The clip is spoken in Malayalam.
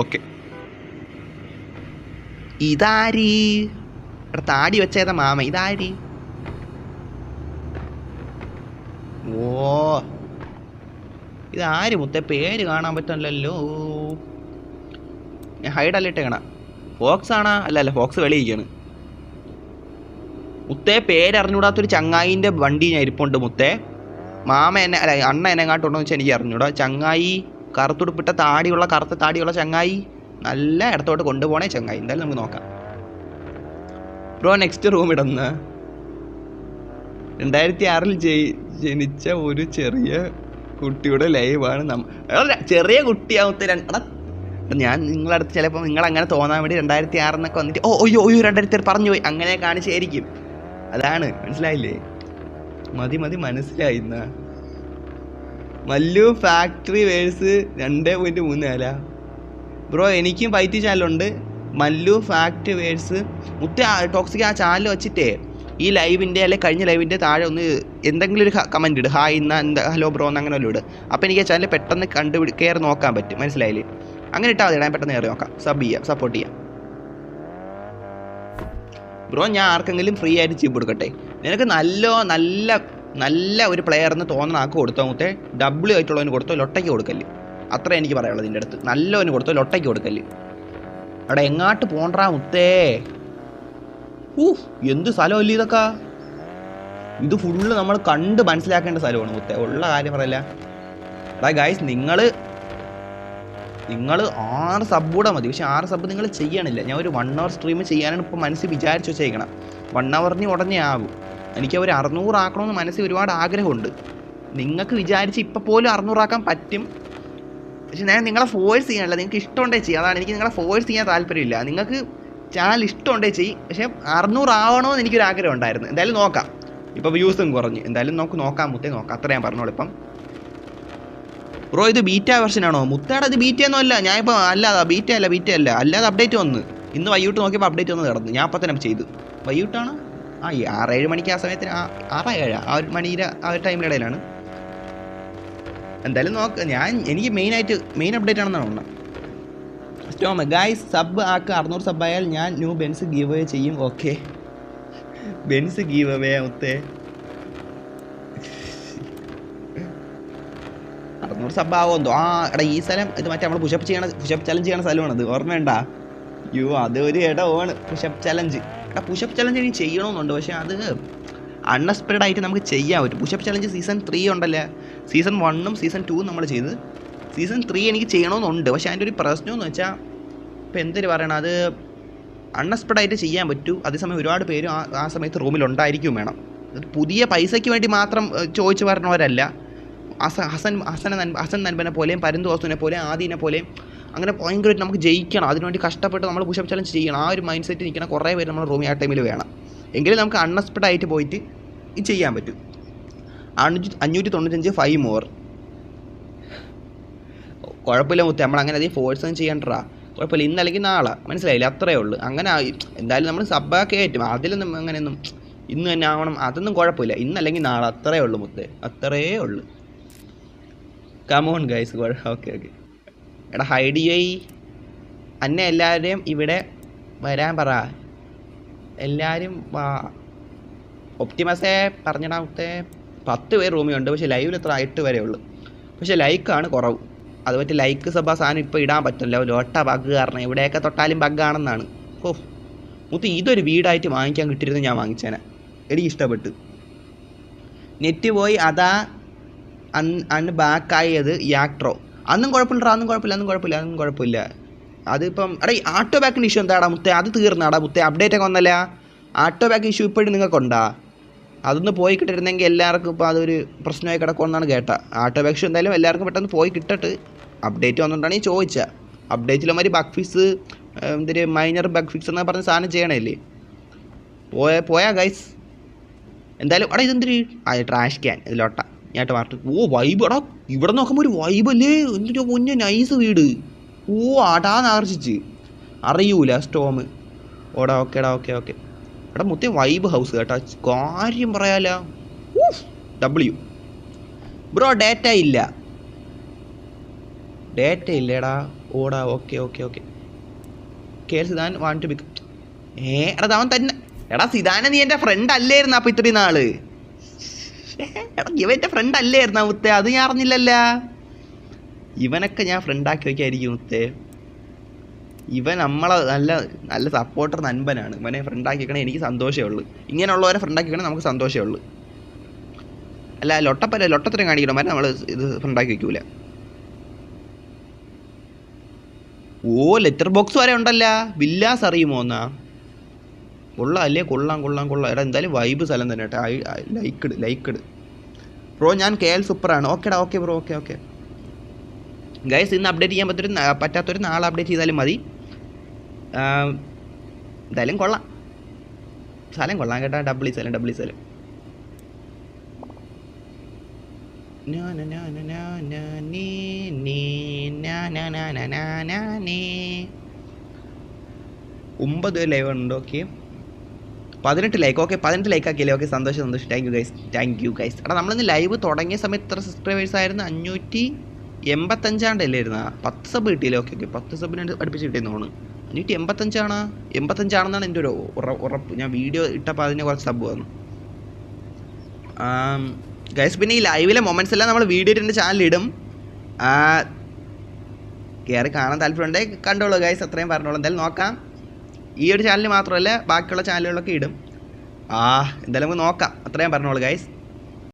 ഓക്കെ. ഇതാരി ഇവിടെ താടി വെച്ചേതാ മാമ? ഇതാരി? ഓ, ഇതാര് മുത്തേ? പേര് കാണാൻ പറ്റില്ലല്ലോ. ഞാൻ ഹൈഡല്ല ഇട്ടേക്കണ. ഫോക്സ് ആണാ? അല്ല, ഫോക്സ് വെളിയിരിക്കാണ്. മുത്തേ പേരറിഞ്ഞൂടാത്തൊരു ചങ്ങായിൻ്റെ വണ്ടി ഞാൻ ഇരിപ്പുണ്ട് മുത്തേ. മാമ എന്നെ അല്ല അണ്ണ എന്നെ കാട്ടുണ്ടോ എന്ന് വെച്ചാൽ എനിക്ക് അറിഞ്ഞൂടാ. ചങ്ങായി കറുത്തുടുപ്പിട്ട കറുത്ത താടിയുള്ള ചങ്ങായി, നല്ല ഇടത്തോട്ട് കൊണ്ടുപോകണേ ചങ്ങായി. എന്തായാലും നമുക്ക് നോക്കാം. ബ്രോ നെക്സ്റ്റ് റൂം ഇടുന്ന 2006 ജനിച്ച ഒരു ചെറിയ കുട്ടിയുടെ ലൈവാണ്. ചെറിയ കുട്ടിയാവത്തെ ഞാൻ നിങ്ങളടുത്ത് ചിലപ്പോൾ നിങ്ങൾ അങ്ങനെ തോന്നാൻ വേണ്ടി 2006 എന്നൊക്കെ വന്നിട്ട് ഓയ്യോ 2006 പറഞ്ഞു പോയി അങ്ങനെ കാണിച്ചായിരിക്കും. അതാണ്, മനസ്സിലായില്ലേ? മതി മനസ്സിലായിന്ന. Mallu factory verse 2.34. ബ്രോ എനിക്കും ഫൈറ്റ് ചാനലുണ്ട്, മല്ലു ഫാക്ടറി വേഴ്സ്. ടോക്സിക് ആ ചാനൽ വെച്ചിട്ടേ ഈ ലൈവിൻ്റെ അല്ലെ കഴിഞ്ഞ ലൈവിൻ്റെ താഴെ ഒന്ന് എന്തെങ്കിലും ഒരു കമൻറ്റ് ഇട്. ഹായ് ഇന്ന എന്താ ഹലോ ബ്രോ എന്ന് അങ്ങനെ വല്ലതും ഇട്. അപ്പോൾ എനിക്ക് ആ ചാനൽ പെട്ടെന്ന് കയറി നോക്കാൻ പറ്റും. മനസ്സിലായില്ലേ? അങ്ങനെ ഇട്ടാൽ മതി, ഞാൻ പെട്ടെന്ന് കയറി നോക്കാം. സപ്പോർട്ട് ചെയ്യാം ബ്രോ. ഞാൻ ആർക്കെങ്കിലും ഫ്രീ ആയിട്ട് ചീപ്പ് കൊടുക്കട്ടെ? നിനക്ക് നല്ല ഒരു പ്ലെയർ എന്ന് തോന്നുന്ന ആൾക്ക് കൊടുത്തോ മുത്തേ. ഡബ്ല്യു ആയിട്ടുള്ളവന് കൊടുത്തോ, ലൊട്ടയ്ക്ക് കൊടുക്കല്. അത്ര എനിക്ക് പറയാനുള്ളത്. ഇതിൻ്റെ അടുത്ത് നല്ലവന് കൊടുത്തോ, ലൊട്ടയ്ക്ക് കൊടുക്കല്. അവിടെ എങ്ങാട്ട് പോണ്ടാ മുത്തേ? എന്ത് സ്ഥലമല്ലേ ഇതൊക്കെ? ഇത് ഫുള്ള് നമ്മൾ കണ്ട് മനസ്സിലാക്കേണ്ട സ്ഥലമാണ് മുത്തേ. ഉള്ള കാര്യം പറയല്ല. എടാ ഗൈസ്, നിങ്ങൾ 6 സബ്ബൂടെ മതി. പക്ഷേ 6 സബ്ബ് നിങ്ങൾ ചെയ്യണില്ല. ഞാൻ ഒരു 1 hour സ്ട്രീം ചെയ്യാനാണ് ഇപ്പോൾ മനസ്സിൽ വിചാരിച്ച് വെച്ചേക്കണം. 1 hour ഉടനെ ആകും. എനിക്ക് ഒരു 600 ആക്കണമെന്ന് മനസ്സിൽ ഒരുപാട് ആഗ്രഹമുണ്ട്. നിങ്ങൾക്ക് വിചാരിച്ച് ഇപ്പം പോലും 600 ആക്കാൻ പറ്റും. പക്ഷെ ഞാൻ നിങ്ങളെ ഫോഴ്സ് ചെയ്യാനല്ല, നിങ്ങൾക്ക് ഇഷ്ടമുണ്ടേ ചെയ്യും. അതാണ്, എനിക്ക് നിങ്ങളെ ഫോഴ്സ് ചെയ്യാൻ താല്പര്യമില്ല. നിങ്ങൾക്ക് ചാനൽ ഇഷ്ടമുണ്ടേ ചെയ്യും. പക്ഷേ 600 ആവണമെന്ന് എനിക്കൊരു ആഗ്രഹം ഉണ്ടായിരുന്നു. എന്തായാലും നോക്കാം. ഇപ്പോൾ വ്യൂസും കുറഞ്ഞ്. എന്തായാലും നോക്കാം മുത്തേ, നോക്കാം. അത്ര ഞാൻ പറഞ്ഞോളൂ. ഇപ്പം ബ്രോ ഇത് ബീറ്റ വെർഷനാണോ? മുത്തേടെ ഇത് ബീറ്റയൊന്നും അല്ല. ഞാനിപ്പോൾ ബീറ്റ അല്ല അല്ലാതെ അപ്ഡേറ്റ് വന്ന്. ഇന്ന് വൈകിട്ട് നോക്കിയപ്പോൾ അപ്ഡേറ്റ് വന്ന് കിടന്നു. ഞാൻ അപ്പം തന്നെ ചെയ്തു. വൈകിട്ടാണ് 6-7 മണിക്ക്. ആ സമയത്തിന് 6-7 ആ ഒരു മണിയുടെ ആ ഒരു ടൈമിനിടയിലാണ്. എന്തായാലും എനിക്ക് മെയിൻ അപ്ഡേറ്റ് ആണെന്നാണ് തോന്നുന്നത്. സ്റ്റോമ ഗായ്സ് സബ് ആക്ക് 600 സബ് ആയാൽ ഞാൻ ന്യൂ ബെൻസ് ഗീവ് അവേ ചെയ്യും. ഓക്കെ, ബെൻസ് ഗീവ് അവേ മുത്തേ. 600 സബ് ആവുമെന്തോ. എടാ ഈ സ്ഥലം ഇത് മറ്റേ നമ്മൾ പുഷപ്പ് ചലഞ്ച് ചെയ്യണ സ്ഥലമാണത്. ഓർമ്മ വേണ്ട? അത് ഒരു ഇടമാണ് പുഷപ്പ് ചലഞ്ച്. പുഷപ്പ് ചലഞ്ച് എനിക്ക് ചെയ്യണമെന്നുണ്ട്. പക്ഷേ അത് അൺഎക്സ്പെക്റ്റഡ് ആയിട്ട് നമുക്ക് ചെയ്യാൻ പറ്റും. പുഷപ്പ് ചലഞ്ച് സീസൺ 3 ഉണ്ടല്ലേ. സീസൺ 1ഉം സീസൺ 2ഉം നമ്മൾ ചെയ്ത്. സീസൺ 3 എനിക്ക് ചെയ്യണമെന്നുണ്ട്. പക്ഷേ അതിൻ്റെ ഒരു പ്രശ്നമെന്ന് വെച്ചാൽ ഇപ്പോൾ എന്തൊരു പറയണം, അത് അൺഎക്സ്പെക്റ്റഡ് ആയിട്ട് ചെയ്യാൻ പറ്റൂ. അതേസമയം ഒരുപാട് പേരും ആ സമയത്ത് റൂമിലുണ്ടായിരിക്കും വേണം. പുതിയ പൈസയ്ക്ക് വേണ്ടി മാത്രം ചോദിച്ചു പറഞ്ഞവരല്ല. ഹസൻ നൻപനെ പോലെയും പരുന്തുവാസുവിനെ പോലെയും ആദീനെ പോലെയും അങ്ങനെ ഭയങ്കരമായിട്ട് നമുക്ക് ജയിക്കണം. അതിനുവേണ്ടി കഷ്ടപ്പെട്ട് നമ്മൾ പുഷപ്പ് ചലഞ്ച് ചെയ്യണം. ആ ഒരു മൈൻഡ് സെറ്റ് നിൽക്കുന്ന കുറേ പേര് നമ്മൾ റൂമിൽ ആ ടൈമിൽ വേണം. എങ്കിലും നമുക്ക് അൺഎക്സ്പെക്റ്റഡ് ആയിട്ട് പോയിട്ട് ഇത് ചെയ്യാൻ പറ്റും. 595 5 മോർ. കുഴപ്പമില്ല മുത്തേ, നമ്മളങ്ങനെ അധികം ഫോഴ്സൊന്നും ചെയ്യണ്ടാ. കുഴപ്പമില്ല, ഇന്നല്ലെങ്കിൽ നാളെ. മനസ്സിലായില്ല? അത്രയേ ഉള്ളൂ. അങ്ങനെ എന്തായാലും നമ്മൾ സബ്ബാക്കി കയറ്റും. അതിലൊന്നും അങ്ങനെയൊന്നും ഇന്ന് തന്നെ ആവണം അതൊന്നും കുഴപ്പമില്ല. ഇന്നല്ലെങ്കിൽ നാളെ. അത്രയേ ഉള്ളൂ മുത്തേ, അത്രയേ ഉള്ളൂ. Come on guys. ഓക്കെ. എടാ ഹൈഡിയായി അന്നെ എല്ലാവരെയും ഇവിടെ വരാൻ പറ. എല്ലാവരും വാ. ഒപ്റ്റിമസേ പറഞ്ഞടാ മുത്തേ. 10 പേര് റൂമിലുണ്ട്. പക്ഷേ ലൈവിൽ എത്ര 8 വരെ ഉള്ളൂ. പക്ഷേ ലൈക്കാണ് കുറവ്. അത് പറ്റി ലൈക്ക് സബ് സാധനം ഇപ്പോൾ ഇടാൻ പറ്റില്ല. ലോട്ട ബഗ് കാരണം ഇവിടെയൊക്കെ തൊട്ടാലും ബഗ്ഗാണെന്നാണ്. മുത്ത് ഇതൊരു വീടായിട്ട് വാങ്ങിക്കാൻ കിട്ടിയിരുന്നത് ഞാൻ വാങ്ങിച്ചേനെ. എനിക്ക് ഇഷ്ടപ്പെട്ട്. നെറ്റ് പോയി അതാ അന്ന് ബാക്കായത് യാക്ട്രോ. അന്നും കുഴപ്പമില്ല. അതിപ്പം എടാ ആട്ടോ ബാക്കിൻ്റെ ഇഷ്യൂ എന്താടാ മുത്തേ? അത് തീർന്നാടാ മുത്തേ? അപ്ഡേറ്റ് ഒക്കെ വന്നല്ല. ആട്ടോ ബാക്ക് ഇഷ്യൂ ഇപ്പോഴും നിങ്ങൾക്കുണ്ടാ? അതൊന്ന് പോയി കിട്ടിയിരുന്നെങ്കിൽ എല്ലാവർക്കും ഇപ്പോൾ അതൊരു പ്രശ്നമായി കിടക്കുമെന്നാണ് കേട്ട. ആട്ടോ ബാക്ക് ഇഷ്യൂ എന്തായാലും എല്ലാവർക്കും പെട്ടെന്ന് പോയി കിട്ടട്ട്. അപ്ഡേറ്റ് വന്നുകൊണ്ടാണ് ഈ ചോദിച്ചത്. അപ്ഡേറ്റിലമാതിരി ബഗ് ഫിക്സ് എന്തൊരു മൈനർ ബഗ് ഫിക്സ് എന്ന് പറഞ്ഞ സാധനം ചെയ്യണമല്ലേ. പോയാ ഗൈസ്. എന്തായാലും എടാ ഇതെന്തൊരു ട്രാഷ് ക്യാൻ ഇതിലോട്ട ഞാട്ട് മാറ്റി. വൈബ്. എടാ ഇവിടെ നോക്കുമ്പോൾ ഒരു വൈബല്ലേ. എന്തിനാ പൊന്നെ നൈസ് വീട്. ആടാന്നാകർഷിച്ച് അറിയൂല സ്റ്റോം. ഓക്കെ. എടാ മുത്തേ വൈബ് ഹൗസ് കേട്ടാ. കാര്യം പറയാലോ. ഡബ്ല്യു ബ്രോ ഡേറ്റ ഇല്ലടാ. ഓടാ ഓക്കെ ഓക്കെ ഓക്കെ കെ സിദാൻ വാണ്ട് ടു ബിക്കം എടാ അവൻ തന്നെ എടാ സിദാനെ നീ എൻ്റെ ഫ്രണ്ട് അല്ലായിരുന്നു അപ്പോൾ ഇത്രയും നാള് എടാ ഇവൻ എൻ്റെ ഫ്രണ്ട് അല്ലായിരുന്നു മുത്തേ അത് ഞാൻ അറിഞ്ഞില്ലല്ല ഇവനൊക്കെ ഞാൻ ഫ്രണ്ടാക്കി വയ്ക്കായിരിക്കും മുത്തേ ഇവൻ നമ്മളെ നല്ല നല്ല സപ്പോർട്ടർ നൻപനാണ് ഇവനെ ഫ്രണ്ടാക്കി വെക്കണേ എനിക്ക് സന്തോഷമേ ഉള്ളൂ ഇങ്ങനെയുള്ളവരെ ഫ്രണ്ടാക്കി വെക്കണേ നമുക്ക് സന്തോഷമേ ഉള്ളൂ അല്ല ലൊട്ടത്തരം കാണിക്കണം മറ്റേ നമ്മൾ ഇത് ഫ്രണ്ടാക്കി വെക്കൂല ഓ ലെറ്റർ ബോക്സ് വരെ ഉണ്ടല്ല വില്ലാസ് അറിയുമോ എന്നാ കൊള്ളാം അല്ലേ കൊള്ളാം എടാ എന്തായാലും വൈബ് സ്ഥലം തന്നെ കേട്ടോ ലൈക്ക്ഡ് ബ്രോ ഞാൻ KL സൂപ്പറാണ് ഓക്കേടാ ഓക്കെ ബ്രോ ഓക്കെ ഗൈസ് ഇന്ന് അപ്ഡേറ്റ് ചെയ്യാൻ പറ്റാത്തൊരു നാളെ അപ്ഡേറ്റ് ചെയ്താലും മതി എന്തായാലും കൊള്ളാം സ്ഥലം കൊള്ളാം കേട്ടോ ഡബിൾ സ്ഥലം ഒമ്പത് ലൈവ് ഉണ്ട് ഓക്കെ 18 ലൈക്ക് ഓക്കെ 18 ലൈക്ക് ആക്കിയല്ലേ ഓക്കെ സന്തോഷം താങ്ക് യു ഗൈസ് എടാ നമ്മളിന്ന് ലൈവ് തുടങ്ങിയ സമയത്ത് എത്ര സബ്സ്ക്രൈബേഴ്സ് ആയിരുന്നു 585 ആ 10 സബ് കിട്ടിയില്ലേ ഓക്കെ 10 സബിന് അടുപ്പിച്ച് കിട്ടിയെന്ന് തോന്നുന്നു 85 എൻ്റെ ഒരു ഉറപ്പ് ഞാൻ വീഡിയോ ഇട്ടപ്പോൾ അതിന് കുറച്ച് സബ് വന്നു ഗൈസ് പിന്നെ ഈ ലൈവിലെ മൊമെൻറ്റ്സ് എല്ലാം നമ്മൾ വീഡിയോ എൻ്റെ ചാനലിൽ ഇടും കയറി കാണാൻ താല്പര്യമുണ്ടെങ്കിൽ കണ്ടോളൂ ഗൈസ് അത്രയും പറഞ്ഞോളൂ എന്തായാലും നോക്കാം ഈ ഒരു ചാനൽ മാത്രമല്ല ബാക്കിയുള്ള ചാനലുകളൊക്കെ ഇടും എന്തായാലും നമുക്ക് നോക്കാം അത്രയും പറഞ്ഞോളൂ ഗൈസ്